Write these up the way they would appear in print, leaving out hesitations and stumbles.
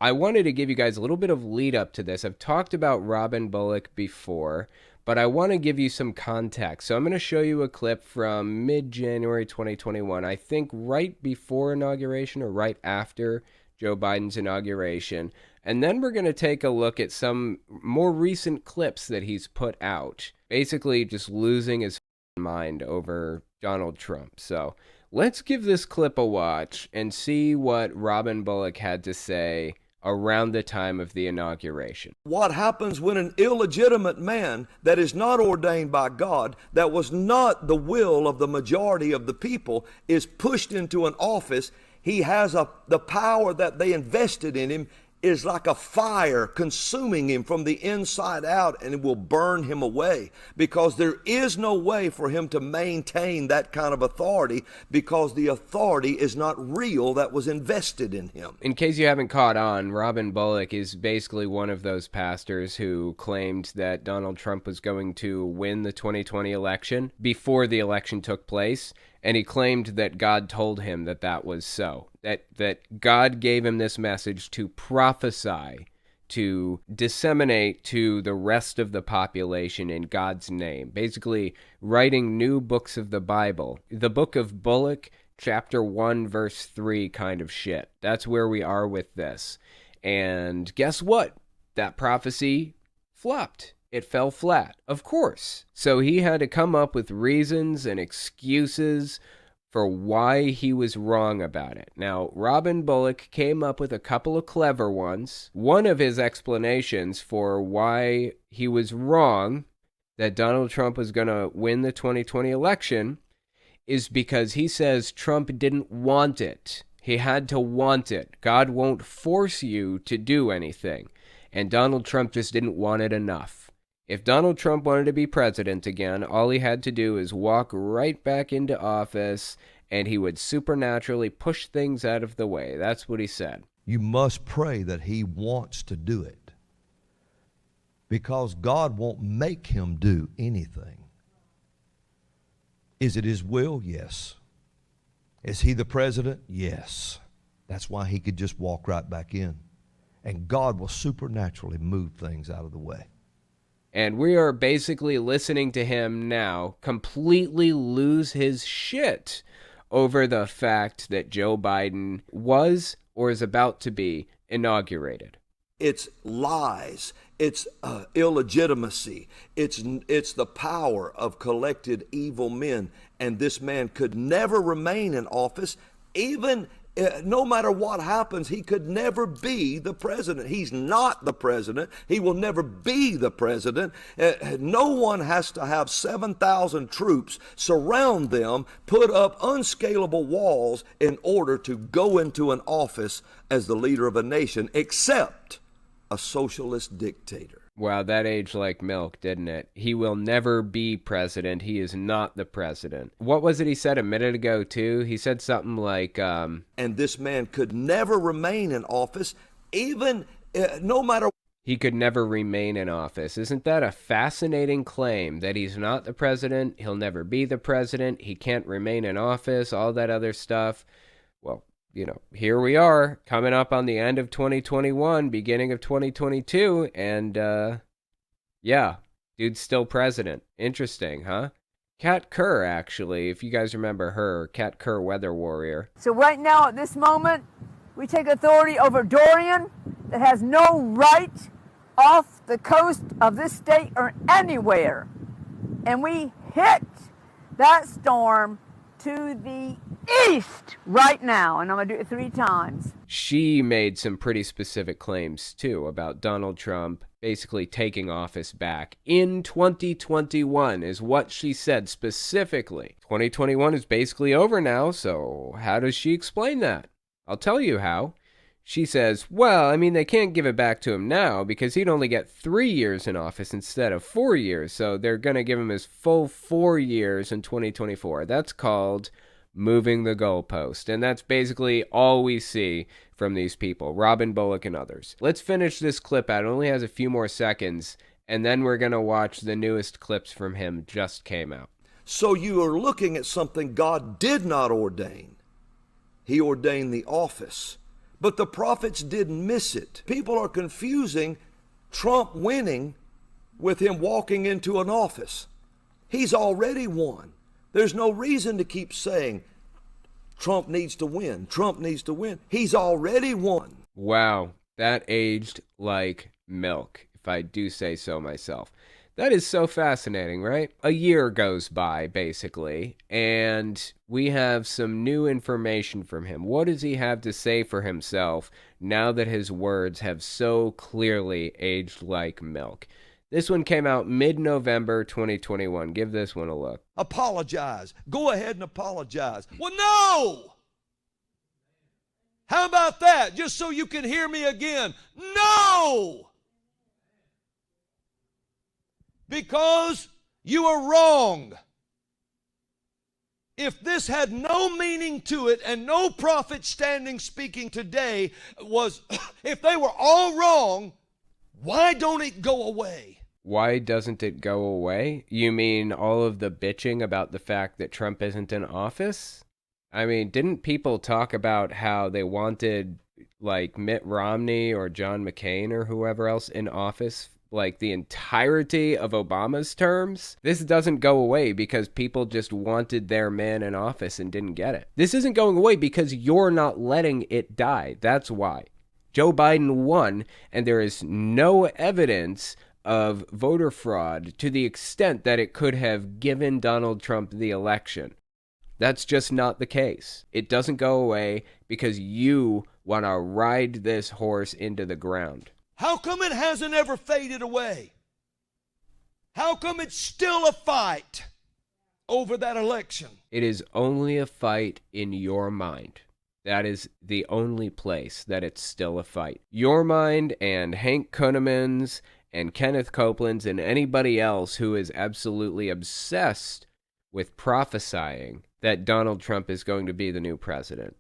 I wanted to give you guys a little bit of lead up to this. I've talked about Robin Bullock before, but I want to give you some context. So I'm going to show you a clip from mid-January 2021, I think right before inauguration or right after Joe Biden's inauguration. And then we're going to take a look at some more recent clips that he's put out, basically just losing his mind over Donald Trump. So let's give this clip a watch and see what Robin Bullock had to say around the time of the inauguration. What happens when an illegitimate man that is not ordained by God, that was not the will of the majority of the people, is pushed into an office? He has the power that they invested in him is like a fire consuming him from the inside out, and it will burn him away, because there is no way for him to maintain that kind of authority, because the authority is not real that was invested in him. In case you haven't caught on, Robin Bullock is basically one of those pastors who claimed that Donald Trump was going to win the 2020 election before the election took place. And he claimed that God told him that that was so, that God gave him this message to prophesy, to disseminate to the rest of the population in God's name, basically writing new books of the Bible. The book of Bullock, chapter 1, verse 3 kind of shit. That's where we are with this. And guess what? That prophecy flopped. It fell flat, of course. So he had to come up with reasons and excuses for why he was wrong about it. Now, Robin Bullock came up with a couple of clever ones. One of his explanations for why he was wrong that Donald Trump was going to win the 2020 election is because he says Trump didn't want it. He had to want it. God won't force you to do anything. And Donald Trump just didn't want it enough. If Donald Trump wanted to be president again, all he had to do is walk right back into office, and he would supernaturally push things out of the way. That's what he said. You must pray that he wants to do it, because God won't make him do anything. Is it his will? Yes. Is he the president? Yes. That's why he could just walk right back in, and God will supernaturally move things out of the way. And we are basically listening to him now completely lose his shit over the fact that Joe Biden was or is about to be inaugurated. It's lies. It's illegitimacy. It's the power of collected evil men. And this man could never remain in office, even no matter what happens. He could never be the president. He's not the president. He will never be the president. No one has to have 7,000 troops surround them, put up unscalable walls in order to go into an office as the leader of a nation, except a socialist dictator. Wow, that aged like milk, didn't it? He will never be president. He is not the president. What was it he said a minute ago, too? He said something like, And this man could never remain in office, even no matter... He could never remain in office. Isn't that a fascinating claim, that he's not the president, he'll never be the president, he can't remain in office, all that other stuff? Well, you know, here we are, coming up on the end of 2021, beginning of 2022, and, yeah, dude's still president. Interesting, huh? Kat Kerr, actually, if you guys remember her, Kat Kerr, Weather Warrior. So right now, at this moment, we take authority over Dorian that has no right off the coast of this state or anywhere. And we hit that storm to the east right now, and I'm going to do it 3 times. She made some pretty specific claims, too, about Donald Trump basically taking office back in 2021 is what she said specifically. 2021 is basically over now, so how does she explain that? I'll tell you how. She says, well, I mean, they can't give it back to him now because he'd only get 3 years in office instead of 4 years, so they're going to give him his full 4 years in 2024. That's called moving the goalpost, and that's basically all we see from these people, Robin Bullock and others. Let's finish this clip out. It only has a few more seconds, and then we're going to watch the newest clips from him just came out. So you are looking at something God did not ordain. He ordained the office, But the prophets didn't miss it. People are confusing Trump winning with him walking into an office. He's already won. There's no reason to keep saying Trump needs to win. Trump needs to win. He's already won. Wow, that aged like milk, if I do say so myself. That is so fascinating, right? A year goes by, basically, and we have some new information from him. What does he have to say for himself now that his words have so clearly aged like milk? This one came out mid-November 2021. Give this one a look. Apologize. Go ahead and apologize. Well, no! How about that? Just so you can hear me again. No! Because you are wrong. If this had no meaning to it and no prophet standing speaking today was, if they were all wrong, why don't it go away? Why doesn't it go away? You mean all of the bitching about the fact that Trump isn't in office? I mean, didn't people talk about how they wanted, like, Mitt Romney or John McCain or whoever else in office, like, the entirety of Obama's terms? This doesn't go away because people just wanted their man in office and didn't get it. This isn't going away because you're not letting it die. That's why. Joe Biden won, and there is no evidence of voter fraud to the extent that it could have given Donald Trump the election. That's just not the case. It doesn't go away because you want to ride this horse into the ground. How come it hasn't ever faded away? How come it's still a fight over that election? It is only a fight in your mind. That is the only place that it's still a fight. Your mind and Hank Kunneman's and Kenneth Copeland's and anybody else who is absolutely obsessed with prophesying that Donald Trump is going to be the new president.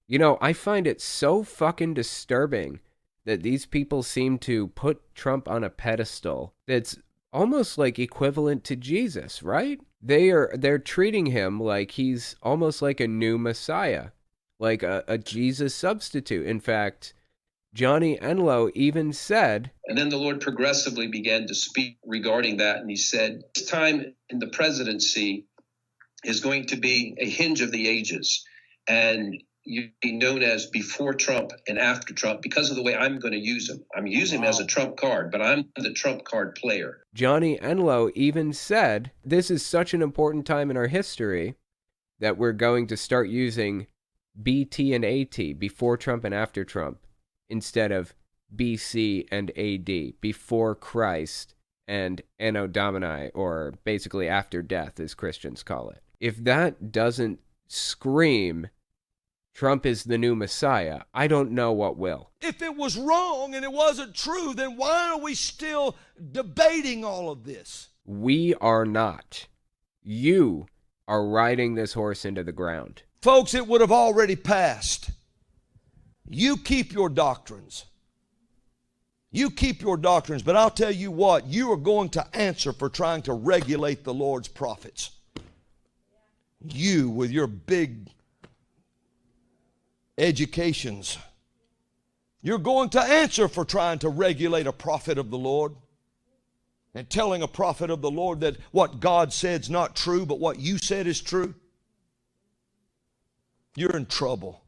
You know, I find it so fucking disturbing that these people seem to put Trump on a pedestal that's almost like equivalent to Jesus, right? They're treating him like he's almost like a new Messiah, like a Jesus substitute. In fact, Johnny Enlow even said... And then the Lord progressively began to speak regarding that, and he said, this time in the presidency is going to be a hinge of the ages, and you be known as before Trump and after Trump because of the way I'm going to use him. I'm using him as a trump card, but I'm the trump card player. Johnny Enlow even said, this is such an important time in our history that we're going to start using BT and AT, before Trump and after Trump, instead of BC and AD, before Christ and Anno Domini, or basically after death, as Christians call it. If that doesn't scream Trump is the new Messiah, I don't know what will. If it was wrong and it wasn't true, then why are we still debating all of this? We are not. You are riding this horse into the ground. Folks, it would have already passed. You keep your doctrines. You keep your doctrines, but I'll tell you what, you are going to answer for trying to regulate the Lord's prophets. You with your big educations. You're going to answer for trying to regulate a prophet of the Lord and telling a prophet of the Lord that what God said is not true, but what you said is true. You're in trouble.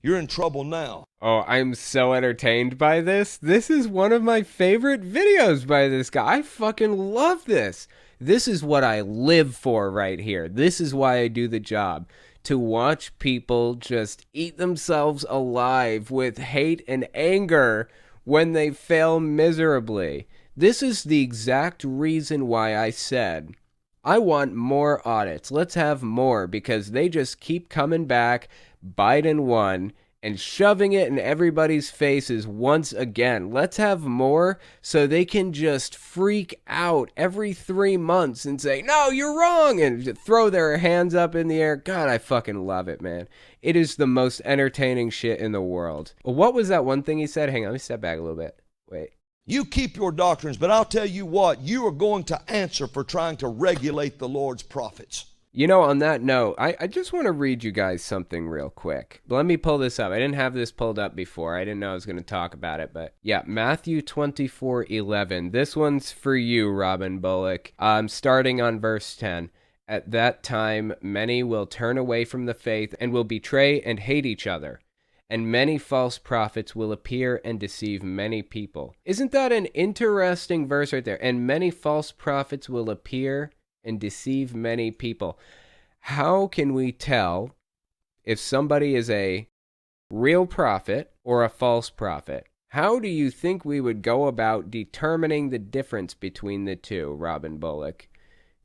You're in trouble now. Oh, I'm so entertained by this. This is one of my favorite videos by this guy. I fucking love this. This is what I live for right here. This is why I do the job. To watch people just eat themselves alive with hate and anger when they fail miserably. This is the exact reason why I said, I want more audits. Let's have more, because they just keep coming back. Biden won, and shoving it in everybody's faces once again. Let's have more so they can just freak out every 3 months and say, no, you're wrong, and throw their hands up in the air. God, I fucking love it, man. It is the most entertaining shit in the world. What was that one thing he said? Hang on, let me step back a little bit. Wait. You keep your doctrines, but I'll tell you what, you are going to answer for trying to regulate the Lord's prophets. You know, on that note, I just want to read you guys something real quick. Let me pull this up. I didn't have this pulled up before. I didn't know I was going to talk about it, but yeah, Matthew 24:11. This one's for you, Robin Bullock. Starting on verse 10. At that time, many will turn away from the faith and will betray and hate each other. And many false prophets will appear and deceive many people. Isn't that an interesting verse right there? And many false prophets will appear and deceive many people. How can we tell if somebody is a real prophet or a false prophet? How do you think we would go about determining the difference between the two, Robin Bullock?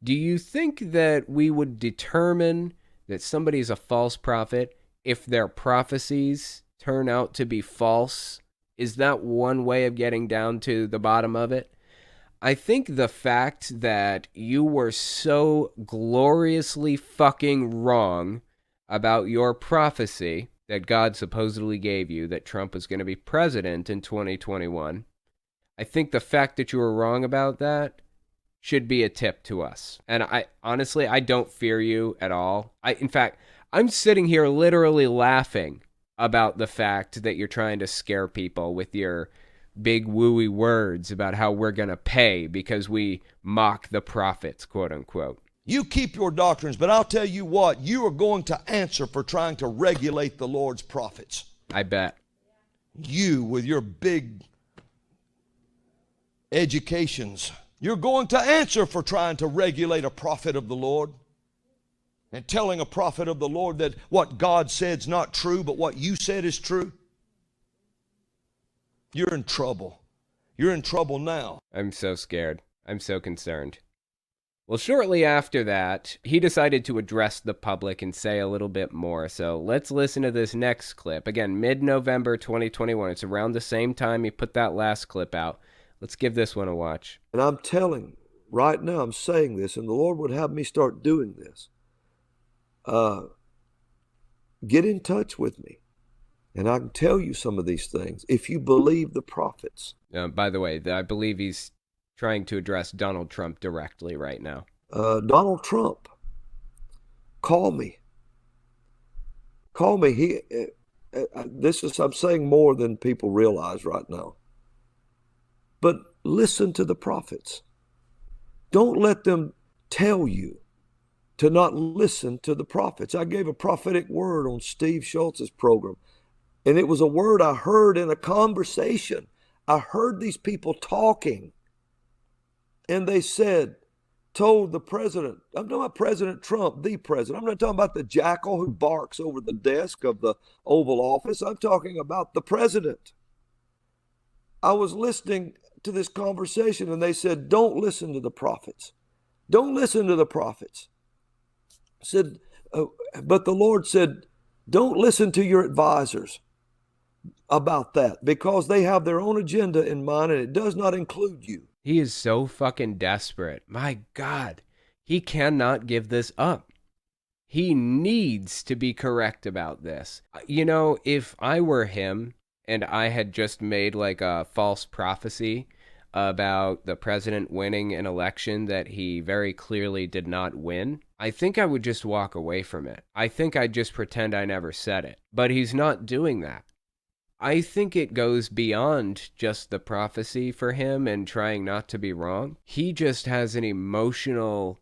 Do you think that we would determine that somebody is a false prophet if their prophecies turn out to be false? Is that one way of getting down to the bottom of it? I think the fact that you were so gloriously fucking wrong about your prophecy that God supposedly gave you that Trump was going to be president in 2021, I think the fact that you were wrong about that should be a tip to us. And I honestly, I don't fear you at all. In fact, I'm sitting here literally laughing about the fact that you're trying to scare people with your big wooey words about how we're going to pay because we mock the prophets, quote unquote. You keep your doctrines, but I'll tell you what, you are going to answer for trying to regulate the Lord's prophets. I bet. You with your big educations, you're going to answer for trying to regulate a prophet of the Lord and telling a prophet of the Lord that what God said is not true, but what you said is true. You're in trouble. You're in trouble now. I'm so scared. I'm so concerned. Well, shortly after that, he decided to address the public and say a little bit more. So let's listen to this next clip. Again, mid-November 2021. It's around the same time he put that last clip out. Let's give this one a watch. And I'm telling, right now I'm saying this, and the Lord would have me start doing this. Get in touch with me. And I can tell you some of these things if you believe the prophets. By the way, I believe he's trying to address Donald Trump directly right now. Donald Trump, call me. Call me. I'm saying more than people realize right now. But listen to the prophets. Don't let them tell you to not listen to the prophets. I gave a prophetic word on Steve Schultz's program. And it was a word I heard in a conversation. I heard these people talking. And they told the president, I'm talking about President Trump, the president. I'm not talking about the jackal who barks over the desk of the Oval Office. I'm talking about the president. I was listening to this conversation and they said, don't listen to the prophets. Don't listen to the prophets. But the Lord said, don't listen to your advisors about that because they have their own agenda in mind and it does not include you. He is so fucking desperate. My God, he cannot give this up. He needs to be correct about this. You know, if I were him and I had just made like a false prophecy about the president winning an election that he very clearly did not win, I think I would just walk away from it. I think I'd just pretend I never said it. But he's not doing that. I think it goes beyond just the prophecy for him and trying not to be wrong. He just has an emotional,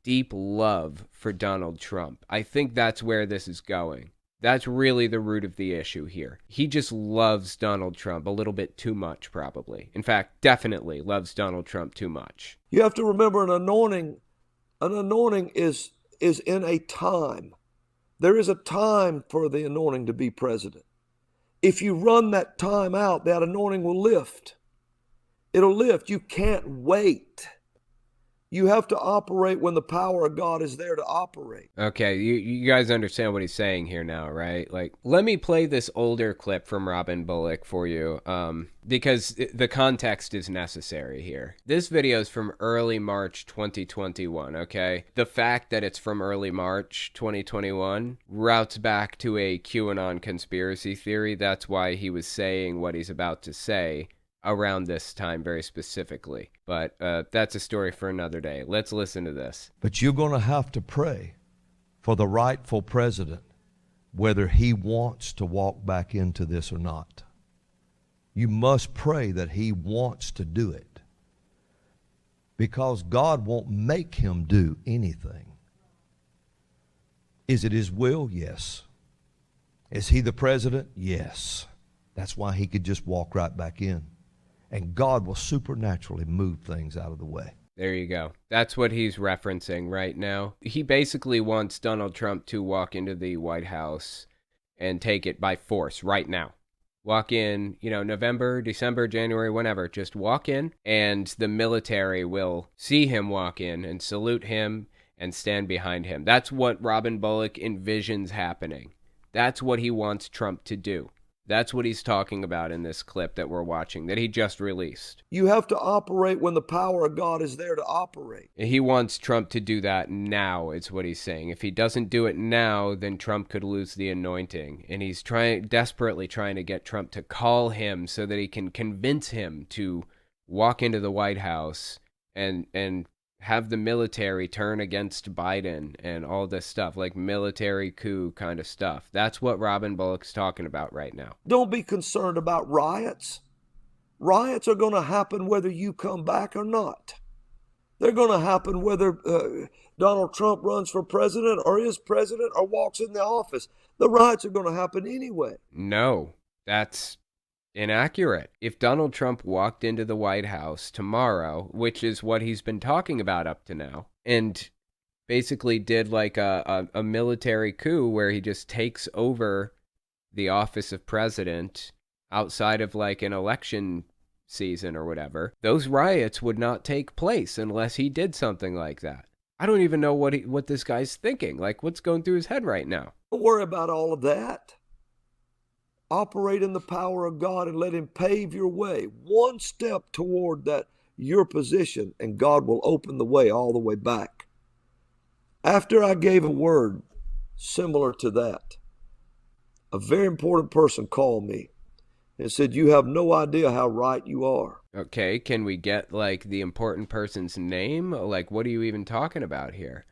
deep love for Donald Trump. I think that's where this is going. That's really the root of the issue here. He just loves Donald Trump a little bit too much, probably. In fact, definitely loves Donald Trump too much. You have to remember an anointing is in a time. There is a time for the anointing to be president. If you run that time out, that anointing will lift. It'll lift. You can't wait. You have to operate when the power of God is there to operate. Okay, you guys understand what he's saying here now, right? Let me play this older clip from Robin Bullock for you, because the context is necessary here. This video is from early March 2021, okay? The fact that it's from early March 2021 routes back to a QAnon conspiracy theory. That's why he was saying what he's about to say around this time very specifically. But that's a story for another day. Let's listen to this. But you're going to have to pray for the rightful president, whether he wants to walk back into this or not. You must pray that he wants to do it, because God won't make him do anything. Is it his will? Yes. Is he the president? Yes. That's why he could just walk right back in. And God will supernaturally move things out of the way. There you go. That's what he's referencing right now. He basically wants Donald Trump to walk into the White House and take it by force right now. Walk in, November, December, January, whenever. Just walk in, and the military will see him walk in and salute him and stand behind him. That's what Robin Bullock envisions happening. That's what he wants Trump to do. That's what he's talking about in this clip that we're watching, that he just released. You have to operate when the power of God is there to operate. He wants Trump to do that now, is what he's saying. If he doesn't do it now, then Trump could lose the anointing. And he's desperately trying to get Trump to call him so that he can convince him to walk into the White House and have the military turn against Biden and all this stuff, like military coup kind of stuff. That's what Robin Bullock's talking about right now. Don't be concerned about riots. Riots are going to happen whether you come back or not. They're going to happen whether Donald Trump runs for president or is president or walks in the office. The riots are going to happen anyway. No, that's inaccurate. If Donald Trump walked into the White House tomorrow, which is what he's been talking about up to now, and basically did like a military coup where he just takes over the office of president outside of like an election season or whatever, those riots would not take place unless he did something like that. I don't even know what this guy's thinking. Like, what's going through his head right now? Don't worry about all of that. Operate in the power of God and let him pave your way. One step toward that, your position, and God will open the way all the way back. After I gave a word similar to that, a very important person called me and said, "You have no idea how right you are." Okay, can we get like the important person's name? Like, what are you even talking about here?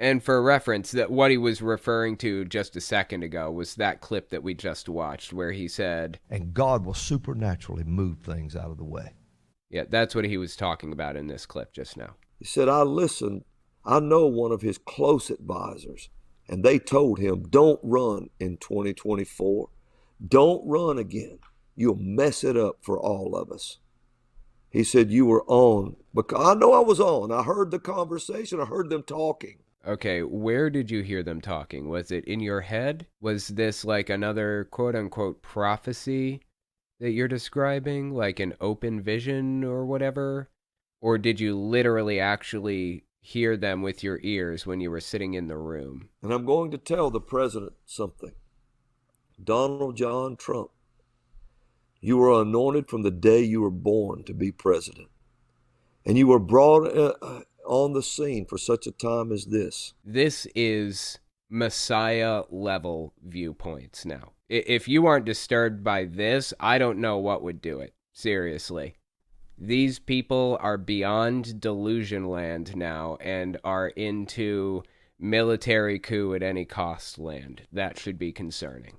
And for reference, that what he was referring to just a second ago was that clip that we just watched where he said, and God will supernaturally move things out of the way. Yeah, that's what he was talking about in this clip just now. He said, "I listened. I know one of his close advisors, and they told him, don't run in 2024. Don't run again. You'll mess it up for all of us." He said, "You were on." Because I know I was on. I heard the conversation. I heard them talking. Okay, where did you hear them talking? Was it in your head? Was this like another quote-unquote prophecy that you're describing? Like an open vision or whatever? Or did you literally actually hear them with your ears when you were sitting in the room? And I'm going to tell the president something. Donald John Trump, you were anointed from the day you were born to be president. And you were brought on the scene for such a time as this. This is Messiah level viewpoints now. If you aren't disturbed by this, I don't know what would do it. Seriously. These people are beyond delusion land now and are into military coup at any cost land. That should be concerning.